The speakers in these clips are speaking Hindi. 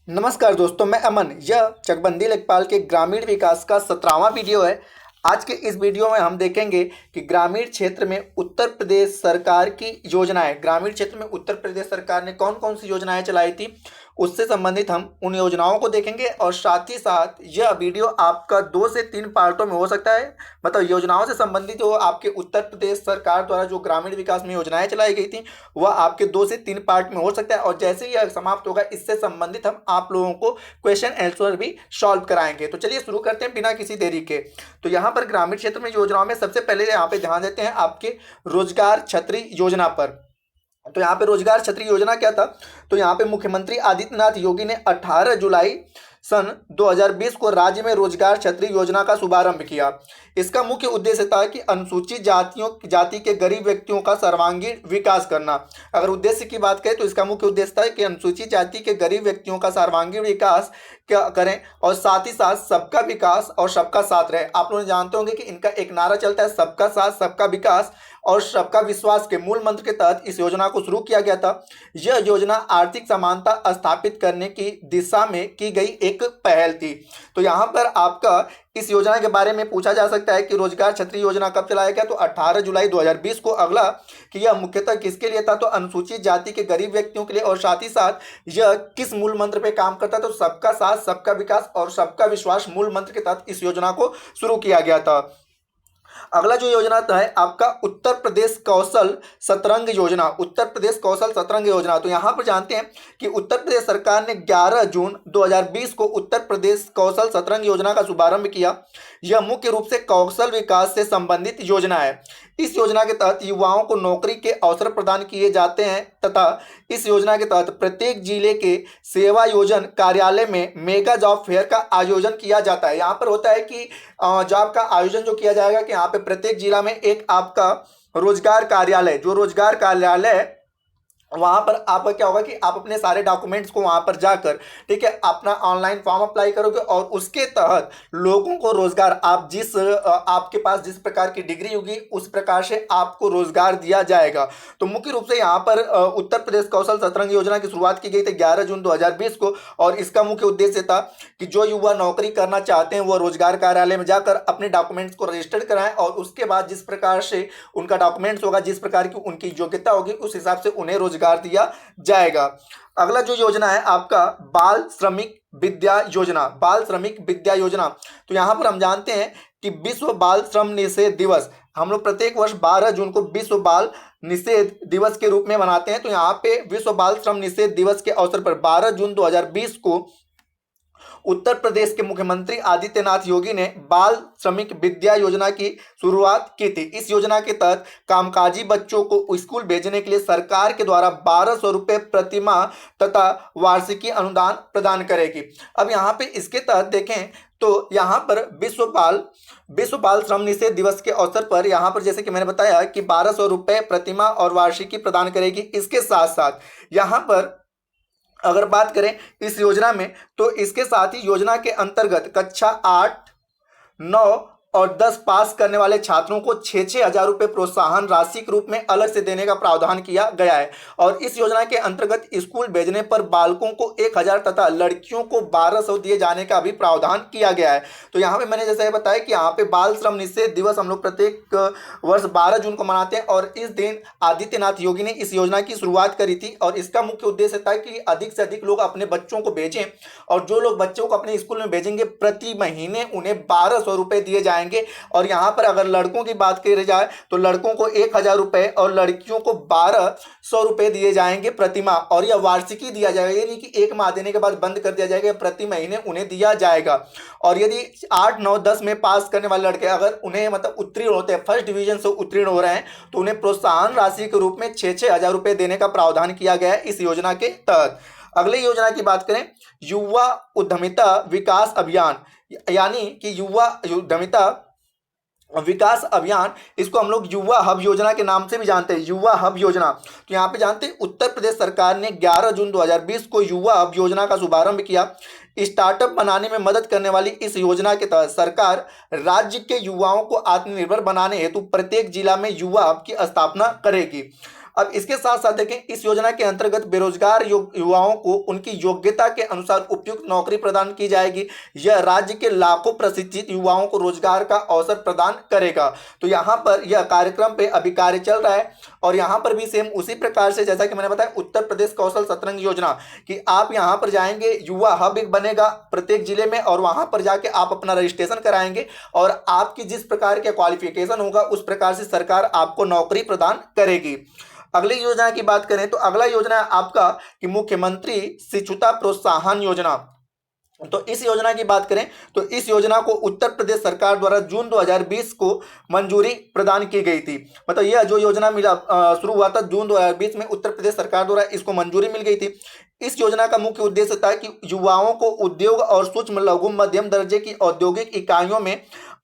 नमस्कार दोस्तों, मैं अमन। यह चकबंदी लेखपाल के ग्रामीण विकास का 17वां वीडियो है। आज के इस वीडियो में हम देखेंगे कि ग्रामीण क्षेत्र में उत्तर प्रदेश सरकार की योजनाएं, ग्रामीण क्षेत्र में उत्तर प्रदेश सरकार ने कौन कौन सी योजनाएं चलाई थी, उससे संबंधित हम उन योजनाओं को देखेंगे। और साथ ही साथ यह वीडियो आपका 2 से 3 पार्टों में हो सकता है। मतलब योजनाओं से संबंधित जो आपके उत्तर प्रदेश सरकार द्वारा जो ग्रामीण विकास में योजनाएं चलाई गई थी वह आपके 2 से 3 पार्ट में हो सकता है। और जैसे ही यह समाप्त होगा, इससे संबंधित हम आप लोगों को क्वेश्चन आंसर भी सॉल्व कराएंगे। तो चलिए शुरू करते हैं बिना किसी देरी के। तो यहाँ पर ग्रामीण क्षेत्र में योजनाओं में सबसे पहले यहाँ पे ध्यान देते हैं आपके रोजगार छतरी योजना पर। तो यहाँ पे रोजगार छतरी योजना क्या था? तो यहाँ पे मुख्यमंत्री आदित्यनाथ योगी ने 18 जुलाई सन 2020 को राज्य में रोजगार छतरी योजना का शुभारंभ किया। इसका मुख्य उद्देश्य था कि अनुसूचित जाति के गरीब व्यक्तियों का सर्वांगीण विकास करना। अगर उद्देश्य की बात करें तो इसका मुख्य उद्देश्य था कि अनुसूचित जाति के गरीब व्यक्तियों का सर्वांगीण विकास क्या करें और साथ ही साथ सबका विकास और सबका साथ रहे। आप लोग जानते होंगे कि इनका एक नारा चलता है, सबका साथ सबका विकास और सबका विश्वास के मूल मंत्र के तहत इस योजना को शुरू किया गया था। यह योजना आर्थिक समानता स्थापित करने की दिशा में की गई एक पहल थी। तो यहाँ पर आपका इस योजना के बारे में पूछा जा सकता है कि रोजगार छतरी योजना कब चलाया गया? तो 18 जुलाई 2020 को। अगला कि यह मुख्यतः किसके लिए था? तो अनुसूचित जाति के गरीब व्यक्तियों के लिए। और साथ ही साथ यह किस मूल मंत्र पे काम करता? तो सबका साथ सबका विकास और सबका विश्वास मूल मंत्र के तहत इस योजना को शुरू किया गया था। अगला जो योजना है आपका उत्तर प्रदेश कौशल सतरंग योजना। उत्तर प्रदेश कौशल सतरंग योजना, तो यहाँ पर जानते हैं कि उत्तर प्रदेश सरकार ने 11 जून 2020 को उत्तर प्रदेश कौशल सतरंग योजना का शुभारंभ किया। यह मुख्य रूप से कौशल विकास से संबंधित योजना है। इस योजना के तहत युवाओं को नौकरी के अवसर प्रदान किए जाते हैं तथा इस योजना के तहत प्रत्येक जिले के सेवा योजन कार्यालय में मेगा जॉब फेयर का आयोजन किया जाता है। यहाँ पर होता है कि जॉब का आयोजन जो किया जाएगा कि यहाँ पे प्रत्येक जिला में एक आपका रोजगार कार्यालय, जो रोजगार कार्यालय वहां पर आपका क्या होगा कि आप अपने सारे डॉक्यूमेंट्स को वहां पर जाकर, ठीक है, अपना ऑनलाइन फॉर्म अप्लाई करोगे और उसके तहत लोगों को रोजगार, आप आपके पास जिस प्रकार की डिग्री होगी उस प्रकार से आपको रोजगार दिया जाएगा। तो मुख्य रूप से यहाँ पर उत्तर प्रदेश कौशल सतरंग योजना की शुरुआत की गई थी 11 जून 2020 को। और इसका मुख्य उद्देश्य था कि जो युवा नौकरी करना चाहते हैं वो रोजगार कार्यालय में जाकर अपने डॉक्यूमेंट्स को रजिस्टर्ड कराएं और उसके बाद जिस प्रकार से उनका डॉक्यूमेंट्स होगा, जिस प्रकार की उनकी योग्यता होगी, उस हिसाब से उन्हें रोजगार दिया जाएगा। अगला जो योजना है आपका बाल श्रमिक विद्या योजना। बाल श्रमिक विद्या योजना, तो यहां पर हम जानते हैं कि विश्व बाल श्रम निषेध दिवस हम लोग प्रत्येक वर्ष 12 जून को विश्व बाल निषेध दिवस के रूप में मनाते हैं। तो यहाँ पे विश्व बाल श्रम निषेध दिवस के अवसर पर 12 जून 2020 को उत्तर प्रदेश के मुख्यमंत्री आदित्यनाथ योगी ने बाल श्रमिक विद्या योजना की शुरुआत की थी। इस योजना के तहत कामकाजी बच्चों को स्कूल भेजने के लिए सरकार के द्वारा 1200 रुपये प्रति माह तथा वार्षिकी अनुदान प्रदान करेगी। अब यहाँ पे इसके तहत देखें तो यहाँ पर विश्व बाल श्रम निषेध दिवस के अवसर पर यहाँ पर जैसे कि मैंने बताया कि 1200 रुपये प्रति माह और वार्षिकी प्रदान करेगी। इसके साथ साथ यहाँ पर अगर बात करें इस योजना में, तो इसके साथ ही योजना के अंतर्गत कक्षा 8, 9 और 10 पास करने वाले छात्रों को 6-6 हजार रुपये प्रोत्साहन राशि के रूप में अलग से देने का प्रावधान किया गया है। और इस योजना के अंतर्गत स्कूल भेजने पर बालकों को 1000 तथा लड़कियों को 1200 दिए जाने का भी प्रावधान किया गया है। तो यहाँ पे मैंने जैसे बताया कि यहाँ पे बाल श्रम निषेध दिवस हम लोग प्रत्येक वर्ष 12 जून को मनाते हैं और इस दिन आदित्यनाथ योगी ने इस योजना की शुरुआत करी थी। और इसका मुख्य उद्देश्य था कि अधिक से अधिक लोग अपने बच्चों को भेजें और जो लोग बच्चों को अपने स्कूल में भेजेंगे प्रति महीने उन्हें 1200 रुपये दिए जाएंगे। और यहां पर अगर लड़कों की बात की जाए तो लड़कों को 1000 रुपए और लड़कियों को 1200 रुपए दिए जाएंगे प्रति माह। और यह वार्षिकी दिया जाएगा, यानी कि एक माह देने के बाद बंद कर दिया जाएगा, प्रति महीने उन्हें दिया जाएगा। और यदि 8, 9, 10 में पास करने वाले लड़के अगर उन्हें मतलब उत्तीर्ण होते हैं, फर्स्ट डिवीजन से उत्तीर्ण हो रहे हैं, तो उन्हें प्रोत्साहन राशि के रूप में 6-6 हजार रुपए देने का प्रावधान किया गया है इस योजना के तहत। अगली योजना की बात करें, युवा उद्यमिता विकास अभियान, यानी कि युवा उद्यमिता विकास अभियान, इसको हम लोग युवा हब योजना के नाम से भी जानते हैं, युवा हब योजना। तो यहाँ पे जानते हैं उत्तर प्रदेश सरकार ने 11 जून 2020 को युवा हब योजना का शुभारंभ किया। स्टार्टअप बनाने में मदद करने वाली इस योजना के तहत सरकार राज्य के युवाओं को आत्मनिर्भर बनाने हेतु प्रत्येक जिला में युवा हब की स्थापना करेगी। अब इसके साथ साथ देखें, इस योजना के अंतर्गत बेरोजगार युवाओं को उनकी योग्यता के अनुसार उपयुक्त नौकरी प्रदान की जाएगी। यह राज्य के लाखों प्रशिक्षित युवाओं को रोजगार का अवसर प्रदान करेगा। तो यहाँ पर यह कार्यक्रम पे अभी कार्य चल रहा है और यहाँ पर भी सेम उसी प्रकार से जैसा कि मैंने बताया उत्तर प्रदेश कौशल सतरंग योजना कि आप यहाँ पर जाएंगे, युवा हब एक बनेगा प्रत्येक जिले में और वहाँ पर जाके आप अपना रजिस्ट्रेशन कराएंगे और आपकी जिस प्रकार के क्वालिफिकेशन होगा उस प्रकार से सरकार आपको नौकरी प्रदान करेगी। अगली योजना की बात करें तो अगला योजना है आपका कि मुख्यमंत्री शिक्षुता प्रोत्साहन योजना। तो इस योजना की बात करें तो इस योजना को उत्तर प्रदेश सरकार द्वारा जून 2020 को मंजूरी प्रदान की गई थी। मतलब यह जो योजना शुरू हुआ था जून 2020 में उत्तर प्रदेश सरकार द्वारा इसको मंजूरी मिल गई थी। इस योजना का मुख्य उद्देश्य था कि युवाओं को उद्योग और सूक्ष्म लघु मध्यम दर्जे की औद्योगिक इकाइयों में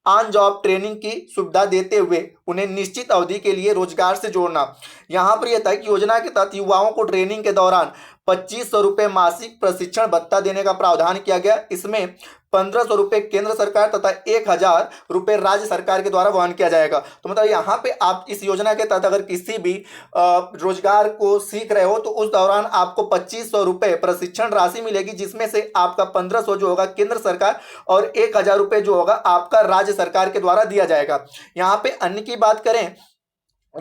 ऑन जॉब ट्रेनिंग की सुविधा देते हुए उन्हें निश्चित अवधि के लिए रोजगार से जोड़ना। यहाँ पर यह था कि योजना के तहत युवाओं को ट्रेनिंग के दौरान 2500 रुपये मासिक प्रशिक्षण भत्ता देने का प्रावधान किया गया। इसमें 1500 रुपये केंद्र सरकार तथा 1000 रुपये राज्य सरकार के द्वारा वहन किया जाएगा। तो मतलब यहाँ पे आप इस योजना के तहत अगर किसी भी रोजगार को सीख रहे हो तो उस दौरान आपको 2500 रुपये प्रशिक्षण राशि मिलेगी, जिसमें से आपका 1500 जो होगा केंद्र सरकार और 1000 रुपये जो होगा आपका राज्य सरकार के द्वारा दिया जाएगा। यहाँ पे अन्य की बात करें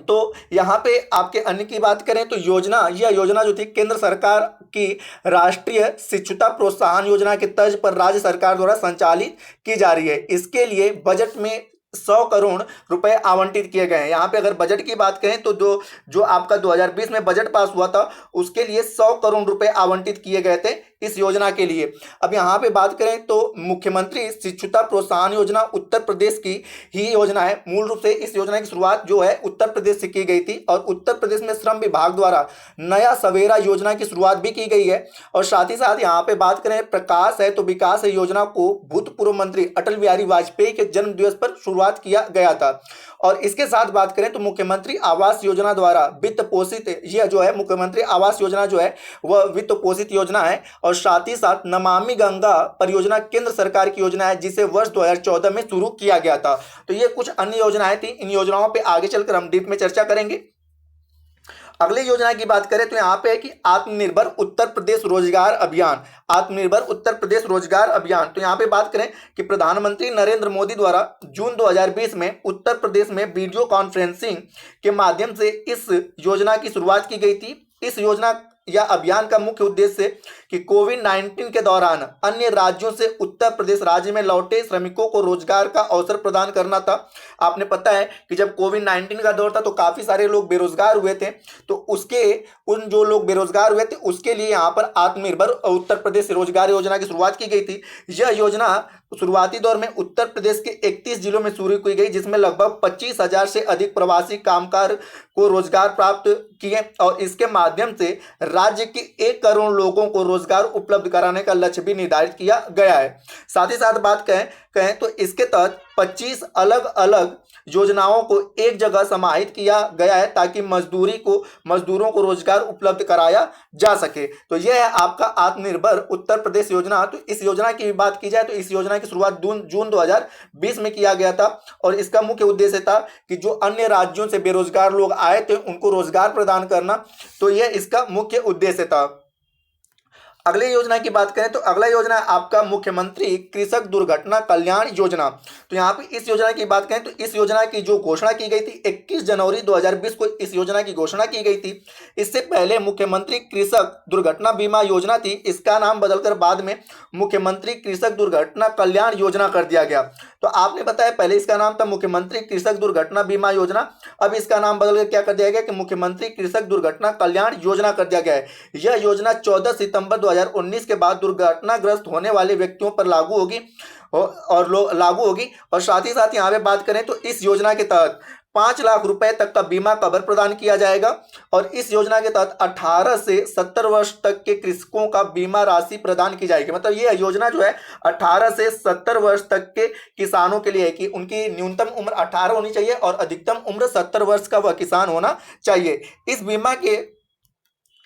तो यहाँ पे आपके अन्य की बात करें तो यह योजना जो थी केंद्र सरकार की राष्ट्रीय शिक्षुता प्रोत्साहन योजना के तर्ज पर राज्य सरकार द्वारा संचालित की जा रही है। इसके लिए बजट में 100 करोड़ रुपए आवंटित किए गए हैं। यहाँ पे अगर बजट की बात करें तो जो आपका 2020 में बजट पास हुआ था उसके लिए 100 करोड़ रुपए आवंटित किए गए थे इस योजना के लिए। अब यहाँ पे बात करें तो मुख्यमंत्री शिक्षुता प्रोत्साहन योजना उत्तर प्रदेश की ही योजना है। मूल रूप से इस योजना की शुरुआत जो है उत्तर प्रदेश से की गई थी और उत्तर प्रदेश में श्रम विभाग द्वारा नया सवेरा योजना की शुरुआत भी की गई है। और साथ ही साथ यहाँ पे बात करें प्रकाश है तो विकास है योजना को भूतपूर्व मंत्री अटल बिहारी वाजपेयी के जन्म दिवस पर शुरुआत किया गया था। और इसके साथ बात करें तो मुख्यमंत्री आवास योजना द्वारा वित्त पोषित यह जो है मुख्यमंत्री आवास योजना जो है वह वित्त पोषित योजना है। और साथ ही साथ नमामि गंगा परियोजना केंद्र सरकार की योजना है जिसे वर्ष 2014 में शुरू किया गया था। तो ये कुछ अन्य योजनाएं थी, इन योजनाओं पे आगे चलकर हम डीप में चर्चा करेंगे। अगली योजना की बात करें तो यहाँ पे है कि आत्मनिर्भर उत्तर प्रदेश रोजगार अभियान। आत्मनिर्भर उत्तर प्रदेश रोजगार अभियान तो यहाँ पे बात करें कि प्रधानमंत्री नरेंद्र मोदी द्वारा जून 2020 में उत्तर प्रदेश में वीडियो कॉन्फ्रेंसिंग के माध्यम से इस योजना की शुरुआत की गई थी। इस योजना या अभियान का मुख्य उद्देश्य कि कोविड-19 के दौरान अन्य राज्यों से उत्तर प्रदेश राज्य में लौटे श्रमिकों को रोजगार का अवसर प्रदान करना था। आपने पता है कि जब कोविड-19 का दौर था तो काफी सारे लोग बेरोजगार हुए थे, तो उन जो लोग बेरोजगार हुए थे उसके लिए यहाँ पर आत्मनिर्भर उत्तर प्रदेश रोजगार योजना की शुरुआत की गई थी। यह योजना शुरुआती दौर में उत्तर प्रदेश के 31 जिलों में शुरू की गई, जिसमें लगभग 25,000 से अधिक प्रवासी कामगार को रोजगार प्राप्त किए और इसके माध्यम से राज्य के 1 करोड़ लोगों को रोजगार उपलब्ध कराने का लक्ष्य भी निर्धारित किया गया है। साथ ही साथ बात कहें तो इसके तहत 25 अलग अलग योजनाओं को एक जगह समाहित किया गया है ताकि मजदूरों को रोजगार उपलब्ध कराया जा सके। तो यह है आपका आत्मनिर्भर उत्तर प्रदेश योजना। तो इस योजना की बात की जाए तो इस योजना की शुरुआत जून 2020 में किया गया था और इसका मुख्य उद्देश्य था कि जो अन्य राज्यों से बेरोजगार लोग आए थे उनको रोजगार प्रदान करना। तो यह इसका मुख्य उद्देश्य था। अगली योजना की बात करें तो अगला योजना है आपका मुख्यमंत्री कृषक दुर्घटना कल्याण योजना। तो यहाँ पे इस योजना की बात करें तो इस योजना की जो घोषणा की गई थी 21 जनवरी 2020 को इस योजना की घोषणा की गई थी। इससे पहले मुख्यमंत्री कृषक दुर्घटना बीमा योजना थी, इसका नाम बदलकर बाद में मुख्यमंत्री कृषक दुर्घटना कल्याण योजना कर दिया गया। तो आपने बताया पहले इसका नाम था मुख्यमंत्री कृषक दुर्घटना बीमा योजना, अब इसका नाम बदलकर क्या कर दिया गया कि मुख्यमंत्री कृषक दुर्घटना कल्याण योजना कर दिया गया है। यह योजना 14 सितंबर 2019 के बाद दुर्घटनाग्रस्त होने वाले व्यक्तियों पर लागू होगी और साथ ही साथ यहाँ पे बात करें तो इस योजना के तहत 5 लाख रुपए तक का बीमा कवर प्रदान किया जाएगा और इस योजना के तहत 18 से 70 वर्ष तक के कृषकों का बीमा राशि प्रदान की जाएगी। मतलब ये योजना जो है 18 से 70 वर्ष तक के किसानों के लिए है कि उनकी न्यूनतम उम्र 18 होनी चाहिए और अधिकतम उम्र 70 वर्ष का वह किसान होना चाहिए।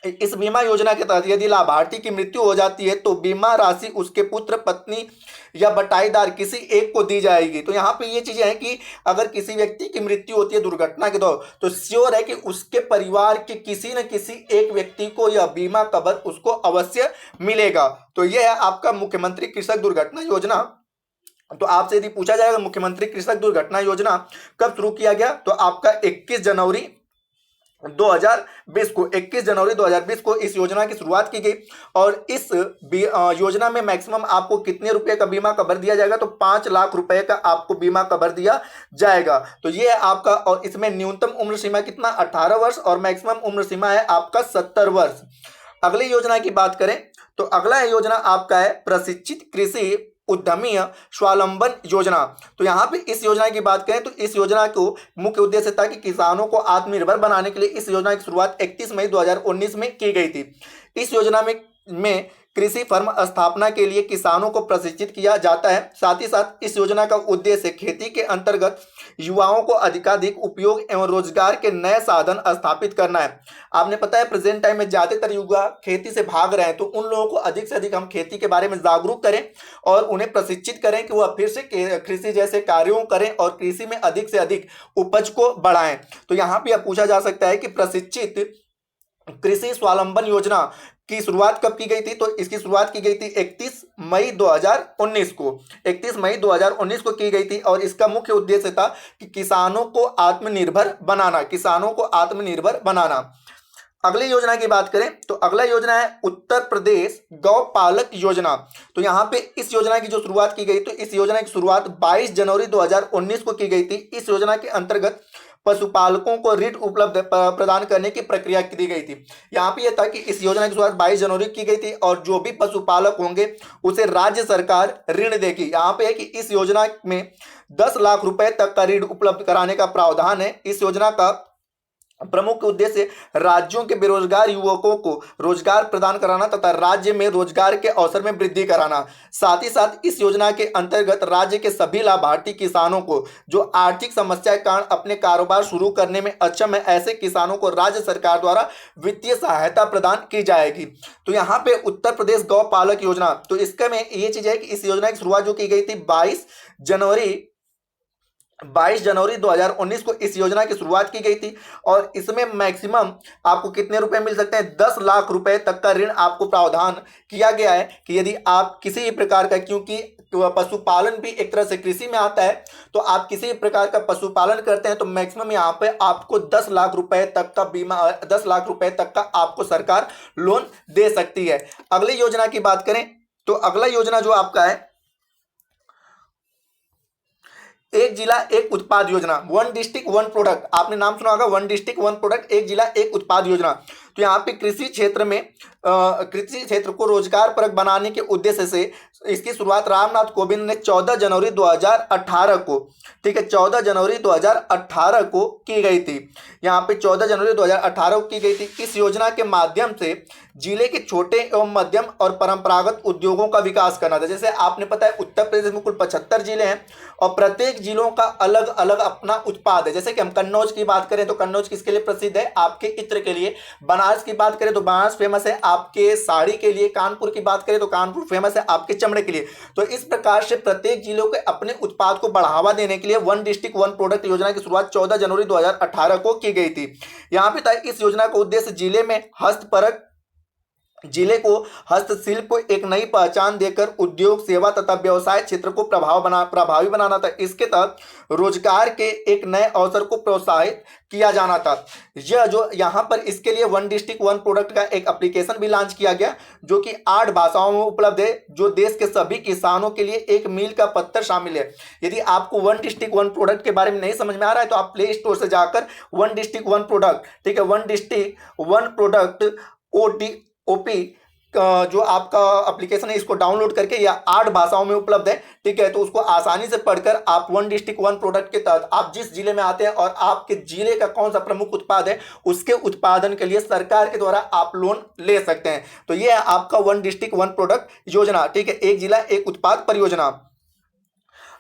इस बीमा योजना के तहत यदि लाभार्थी की मृत्यु हो जाती है तो बीमा राशि उसके पुत्र, पत्नी या बटाईदार किसी एक को दी जाएगी। तो यहाँ पे ये चीजें हैं कि अगर किसी व्यक्ति की मृत्यु होती है दुर्घटना के दौरान तो श्योर है कि उसके परिवार के किसी न किसी एक व्यक्ति को यह बीमा कवर उसको अवश्य मिलेगा। तो यह है आपका मुख्यमंत्री कृषक दुर्घटना योजना। तो आपसे यदि पूछा जाएगा मुख्यमंत्री कृषक दुर्घटना योजना कब शुरू किया गया, तो आपका 21 जनवरी 2020 को इस योजना की शुरुआत की गई। और इस योजना में मैक्सिमम आपको कितने रुपए का बीमा कवर दिया जाएगा, तो 5 लाख रुपए का आपको बीमा कवर दिया जाएगा। तो ये है आपका, और इसमें न्यूनतम उम्र सीमा कितना 18 वर्ष और मैक्सिमम उम्र सीमा है आपका 70 वर्ष। अगली योजना की बात करें तो अगला योजना आपका है प्रशिक्षित कृषि उद्यमी स्वावलंबन योजना। तो यहाँ पे इस योजना की बात करें तो इस योजना को मुख्य उद्देश्य था कि किसानों को आत्मनिर्भर बनाने के लिए इस योजना की शुरुआत 31 मई 2019 में की गई थी। इस योजना में कृषि फर्म स्थापना के लिए किसानों को प्रशिक्षित किया जाता है। साथ ही साथ इस योजना का उद्देश्य खेती के अंतर्गत युवाओं को अधिकाधिक उपयोग एवं रोजगार के नए साधन स्थापित करना है। आपने पता है प्रेजेंट टाइम में ज्यादातर युवा खेती से भाग रहे हैं, तो उन लोगों को अधिक से अधिक हम खेती के बारे में जागरूक करें और उन्हें प्रशिक्षित करें कि वह फिर से कृषि जैसे कार्यों करें और कृषि में अधिक से अधिक उपज को बढ़ाएं। तो यहाँ पे पूछा जा सकता है कि प्रशिक्षित कृषि स्वावलंबन योजना की शुरुआत कब की गई थी, तो इसकी शुरुआत की गई थी 31 मई 2019 को की गई थी। और इसका मुख्य उद्देश्य था कि किसानों को आत्मनिर्भर बनाना। अगली योजना की बात करें तो अगला योजना है उत्तर प्रदेश गौपालक योजना। तो यहाँ पे इस योजना की जो शुरुआत की गई, तो इस योजना की शुरुआत 22 जनवरी 2019 को की गई थी। इस योजना के अंतर्गत पशुपालकों को ऋण उपलब्ध प्रदान करने की प्रक्रिया की गई थी। यहाँ पे यह था कि इस योजना की शुरुआत 22 जनवरी की गई थी और जो भी पशुपालक होंगे उसे राज्य सरकार ऋण देगी। यहाँ पे है कि इस योजना में 10 लाख रुपए तक का ऋण उपलब्ध कराने का प्रावधान है। इस योजना का प्रमुख उद्देश्य राज्यों के बेरोजगार युवकों को रोजगार प्रदान कराना तथा राज्य में रोजगार के अवसर में वृद्धि कराना। साथ ही साथ इस योजना के अंतर्गत राज्य के सभी लाभार्थी किसानों को जो आर्थिक समस्या के कारण अपने कारोबार शुरू करने में अक्षम है, ऐसे किसानों को राज्य सरकार द्वारा वित्तीय सहायता प्रदान की जाएगी। तो यहाँ पे उत्तर प्रदेश गौपालक योजना, तो इसका में ये चीज है कि इस योजना की शुरुआत जो की गई थी 22 जनवरी 2019 को इस योजना की शुरुआत की गई थी। और इसमें मैक्सिमम आपको कितने रुपए मिल सकते हैं, 10 लाख रुपए तक का ऋण आपको प्रावधान किया गया है कि यदि आप किसी भी प्रकार का, क्योंकि पशुपालन भी एक तरह से कृषि में आता है, तो आप किसी भी प्रकार का पशुपालन करते हैं तो मैक्सिमम यहाँ पे आपको 10 लाख रुपए तक का बीमा, 10 लाख रुपए तक का आपको सरकार लोन दे सकती है। अगली योजना की बात करें तो अगला योजना जो आपका है एक जिला एक उत्पाद योजना, 1 डिस्ट्रिक्ट 1 प्रोडक्ट। आपने नाम सुना होगा 1 डिस्ट्रिक्ट 1 प्रोडक्ट, एक जिला एक उत्पाद योजना। तो यहाँ पे कृषि क्षेत्र को रोजगार परक बनाने के उद्देश्य से इसकी शुरुआत रामनाथ कोविंद ने 14 जनवरी 2018 को, ठीक है, 14 जनवरी 2018 को की गई थी। यहाँ पे 14 जनवरी 2018 को की गई थी। इस योजना के माध्यम से जिले के छोटे एवं मध्यम और परंपरागत उद्योगों का विकास करना था। जैसे आपने पता है उत्तर प्रदेश में कुल 75 जिले हैं और प्रत्येक जिलों का अलग अलग अपना उत्पाद है। जैसे कि हम कन्नौज की बात करें तो कन्नौज किसके लिए प्रसिद्ध है, आपके इत्र के लिए। बनारस की बात करें तो बनारस फेमस है आपके साड़ी के लिए। कानपुर की बात करें तो कानपुर फेमस है आपके चमड़े के लिए। तो इस प्रकार से प्रत्येक जिलों के अपने उत्पाद को बढ़ावा देने के लिए 1 डिस्ट्रिक्ट 1 प्रोडक्ट योजना की शुरुआत 14 जनवरी 2018 को की गई थी। यहाँ पे था इस योजना का उद्देश्य जिले को हस्तशिल्प को एक नई पहचान देकर उद्योग, सेवा तथा व्यवसाय क्षेत्र को प्रभावी बनाना था। इसके तहत रोजगार के एक नए अवसर को प्रोत्साहित किया जाना था। यह जो यहाँ पर इसके लिए 1 डिस्ट्रिक्ट 1 प्रोडक्ट का एक एप्लीकेशन भी लॉन्च किया गया जो कि 8 भाषाओं में उपलब्ध है, जो देश के सभी किसानों के लिए एक मील का पत्थर शामिल है। यदि आपको 1 डिस्ट्रिक्ट 1 प्रोडक्ट के बारे में नहीं समझ में आ रहा है तो आप प्ले स्टोर से जाकर 1 डिस्ट्रिक्ट 1 प्रोडक्ट, ठीक है, 1 डिस्ट्रिक्ट 1 प्रोडक्ट OP जो आपका एप्लीकेशन है इसको डाउनलोड करके, या 8 भाषाओं में उपलब्ध है, ठीक है, तो उसको आसानी से पढ़कर आप 1 डिस्ट्रिक्ट 1 प्रोडक्ट के तहत आप जिस जिले में आते हैं और आपके जिले का कौन सा प्रमुख उत्पाद है उसके उत्पादन के लिए सरकार के द्वारा आप लोन ले सकते हैं। तो ये है आपका 1 डिस्ट्रिक्ट 1 प्रोडक्ट योजना, ठीक है, एक जिला एक उत्पाद परियोजना।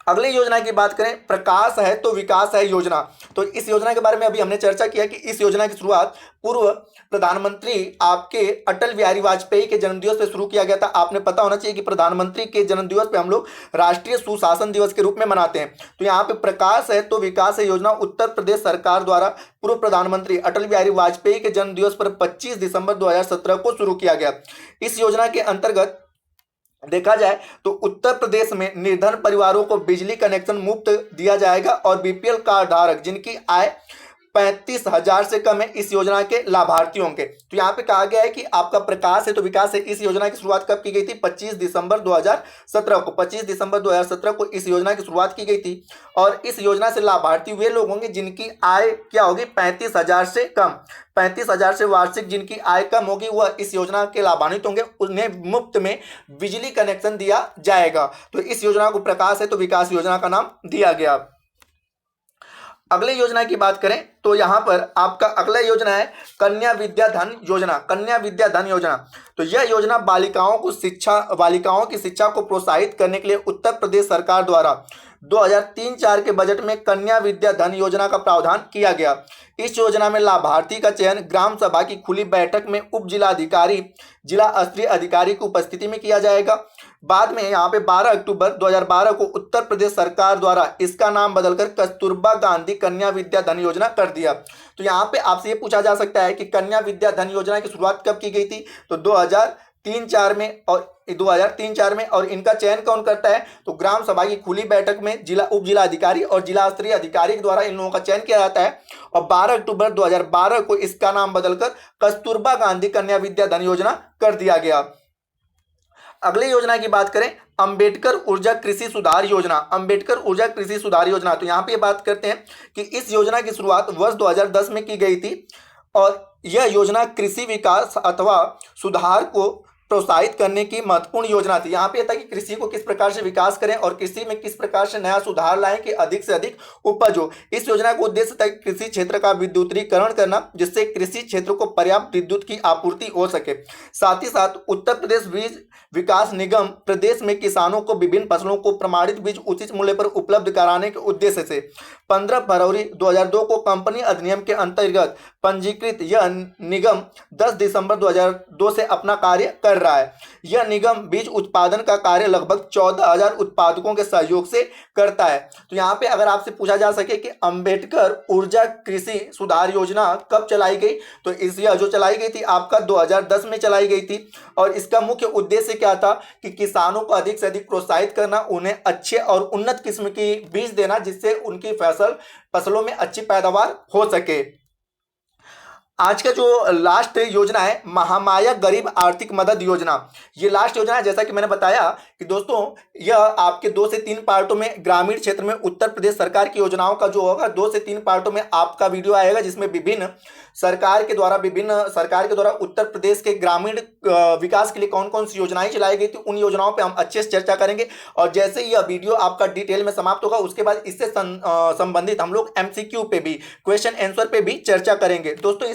अगली योजना की बात करें, प्रकाश है तो विकास है योजना। तो इस योजना के बारे में अभी हमने चर्चा किया कि इस योजना की शुरुआत पूर्व प्रधानमंत्री आपके अटल बिहारी वाजपेयी के जन्मदिवस पे शुरू किया गया था। आपने पता होना चाहिए कि प्रधानमंत्री के जन्मदिवस पे हम लोग राष्ट्रीय सुशासन दिवस के रूप में मनाते हैं। तो यहाँ पे प्रकाश है तो विकास है योजना उत्तर प्रदेश सरकार द्वारा पूर्व प्रधानमंत्री अटल बिहारी वाजपेयी के जन्मदिवस पर 25 दिसंबर 2017 को शुरू किया गया। इस योजना के अंतर्गत देखा जाए तो उत्तर प्रदेश में निर्धन परिवारों को बिजली कनेक्शन मुफ्त दिया जाएगा और बीपीएल कार्ड धारक जिनकी आय 35,000 से कम है इस योजना के लाभार्थी होंगे। तो यहाँ पे कहा गया है कि आपका प्रकाश है तो विकास है, इस योजना की शुरुआत कब की गई थी? 25 दिसंबर 2017 को। 25 दिसंबर 2017 को इस योजना की शुरुआत की गई थी और इस योजना से लाभार्थी वे लोग होंगे जिनकी आय क्या होगी? 35,000 से कम। 35,000 से वार्षिक जिनकी आय कम होगी वह इस योजना के लाभान्वित होंगे, उन्हें मुफ्त में बिजली कनेक्शन दिया जाएगा। तो इस योजना को प्रकाश है तो विकास योजना का नाम दिया गया। अगले योजना की बात करें तो यहां पर आपका अगला योजना है कन्या विद्या धन योजना। कन्या विद्या धन योजना, तो यह योजना बालिकाओं की शिक्षा को प्रोत्साहित करने के लिए उत्तर प्रदेश सरकार द्वारा 2003-04 के बजट में कन्या विद्या धन योजना का प्रावधान किया गया। इस योजना में लाभार्थी का चयन ग्राम सभा की खुली बैठक में उप जिलाधिकारी, जिला स्तरीय अधिकारी की उपस्थिति में किया जाएगा। बाद में यहाँ पे 12 अक्टूबर 2012 को उत्तर प्रदेश सरकार द्वारा इसका नाम बदलकर कस्तूरबा गांधी कन्या विद्या धन योजना कर दिया। तो यहाँ पे आपसे ये पूछा जा सकता है कि कन्या विद्या धन योजना की शुरुआत कब की गई थी? तो 2003-04 में और इनका चयन कौन करता है? तो ग्राम सभा की खुली बैठक में उप जिला अधिकारी और जिला स्तरीय अधिकारी के द्वारा इन लोगों का चयन किया जाता है और 12 अक्टूबर 2012 को इसका नाम बदलकर कस्तूरबा गांधी कन्या विद्या धन योजना कर दिया गया। अगली योजना की बात करें, अंबेडकर ऊर्जा कृषि सुधार योजना। अंबेडकर ऊर्जा कृषि सुधार योजना, तो यहाँ पे बात करते हैं कि इस योजना की शुरुआत वर्ष 2010 में की गई थी और यह योजना कृषि विकास अथवा सुधार को प्रोत्साहित करने की महत्वपूर्ण योजना थी। यहाँ पे था कि कृषि को किस प्रकार से विकास करें और कृषि में किस प्रकार से नया सुधार लाएं कि अधिक से अधिक उपज हो। इस योजना का उद्देश्य था कृषि क्षेत्र का विद्युतीकरण करना जिससे कृषि क्षेत्र को पर्याप्त विद्युत की आपूर्ति हो सके। साथ ही साथ उत्तर प्रदेश बीज विकास निगम प्रदेश में किसानों को विभिन्न फसलों को प्रमाणित बीज उचित मूल्य पर उपलब्ध कराने के उद्देश्य से 15 फरवरी 2002 को कंपनी अधिनियम के अंतर्गत पंजीकृत यह निगम 10 दिसंबर 2002 से अपना कार्य कर रहा है। यह निगम बीज उत्पादन का कार्य लगभग 14,000 उत्पादकों के सहयोग से करता है। तो यहाँ पे अगर आपसे पूछा जा सके कि अंबेडकर ऊर्जा कृषि सुधार योजना कब चलाई गई, तो यह जो चलाई गई थी आपका 2010 में चलाई गई थी और इसका मुख्य उद्देश्य क्या था कि किसानों को अधिक से अधिक प्रोत्साहित करना, उन्हें अच्छे और उन्नत किस्म की बीज देना जिससे उनकी फसलों में अच्छी पैदावार हो सके। आज का जो लास्ट योजना है महामाया गरीब आर्थिक मदद योजना, ये लास्ट योजना है। जैसा कि मैंने बताया कि दोस्तों यह आपके 2 से 3 पार्टों में ग्रामीण क्षेत्र में उत्तर प्रदेश सरकार की योजनाओं का जो होगा 2 से 3 पार्टों में आपका वीडियो आएगा जिसमें विभिन्न सरकार के द्वारा उत्तर प्रदेश के ग्रामीण विकास के लिए कौन कौन सी योजनाएं चलाई गई थी उन योजनाओं पर हम अच्छे से चर्चा करेंगे। और जैसे ही यह वीडियो आपका डिटेल में समाप्त होगा उसके बाद इससे संबंधित हम लोग MCQ पे भी, क्वेश्चन आंसर पे भी चर्चा करेंगे। दोस्तों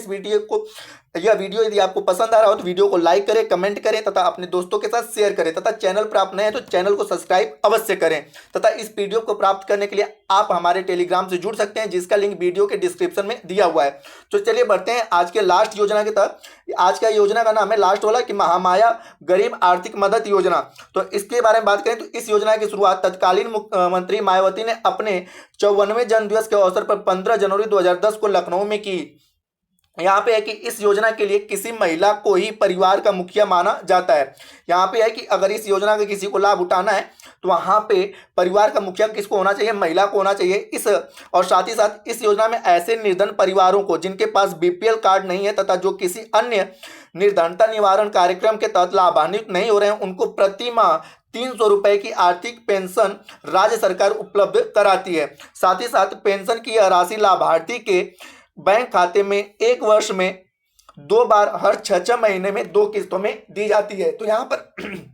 यह वीडियो यदि आपको पसंद आ रहा हो तो वीडियो को लाइक करें, कमेंट करें तथा अपने दोस्तों के साथ शेयर करें तथा चैनल पर आप नए हैं तो चैनल को सब्सक्राइब अवश्य करें तथा इस वीडियो को प्राप्त करने के लिए आप हमारे टेलीग्राम से जुड़ सकते हैं जिसका लिंक वीडियो के डिस्क्रिप्शन में दिया हुआ है। तो चलिए बढ़ते हैं आज के लास्ट योजना के तहत। आज का योजना का नाम है लास्ट वाला कि महामाया गरीब आर्थिक मदद योजना। तो इसके बारे में बात करें तो इस योजना की शुरुआत तत्कालीन मुख्यमंत्री मायावती ने अपने 54वें जन्मदिवस के अवसर पर 15 जनवरी 2010 को लखनऊ में की। यहाँ पे है कि इस योजना के लिए किसी महिला को ही परिवार का मुखिया माना जाता है। यहाँ पे है कि अगर इस योजना का किसी को लाभ उठाना है तो वहाँ पे परिवार का मुखिया किसको होना चाहिए? महिला को होना चाहिए। और साथ ही साथ इस योजना में ऐसे निर्धन परिवारों को जिनके पास BPL कार्ड नहीं है तथा जो किसी अन्य निर्धनता निवारण कार्यक्रम के तहत लाभान्वित नहीं हो रहे हैं उनको प्रति माह 300 रुपए की आर्थिक पेंशन राज्य सरकार उपलब्ध कराती है। साथ ही साथ पेंशन की यह राशि लाभार्थी के बैंक खाते में 1 वर्ष में 2 बार हर 6 महीने में 2 किस्तों में दी जाती है। तो यहाँ पर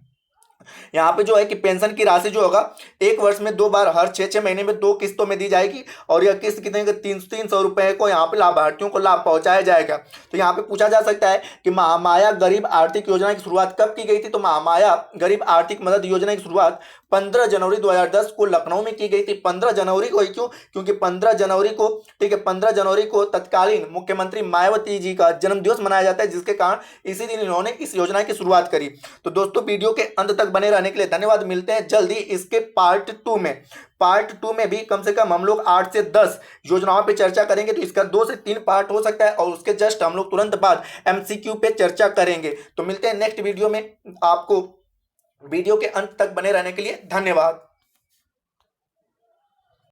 यहाँ पे जो है कि पेंशन की राशि जो होगा 1 वर्ष में 2 बार हर 6-6 महीने में 2 किस्तों में दी जाएगी और यह किस्त कितने 300 रुपए को यहाँ पे लाभार्थियों को लाभ पहुंचाया जाएगा। तो यहाँ पे पूछा जा सकता है कि महामाया गरीब आर्थिक योजना की शुरुआत कब की गई थी। तो महामाया गरीब आर्थिक मदद योजना की शुरुआत 15 जनवरी 2010 को लखनऊ में की गई थी। 15 जनवरी को ही क्यों? क्योंकि 15 जनवरी को, ठीक है, 15 जनवरी को तत्कालीन मुख्यमंत्री मायावती जी का जन्मदिवस मनाया जाता है, जिसके कारण इसी दिन इन्होंने इस योजना की शुरुआत करी। तो दोस्तों वीडियो के अंत तक बने रहने के लिए धन्यवाद। मिलते हैं जल्दी इसके पार्ट 2 में। पार्ट 2 में भी कम से कम हम लोग 8 से 10 योजनाओं पे चर्चा करेंगे। तो इसका 2 से 3 पार्ट हो सकता है और उसके जस्ट हम लोग तुरंत बाद एमसीक्यू पे चर्चा करेंगे। तो मिलते हैं नेक्स्ट वीडियो में। आपको वीडियो के अंत तक बने रहने के लिए धन्यवाद।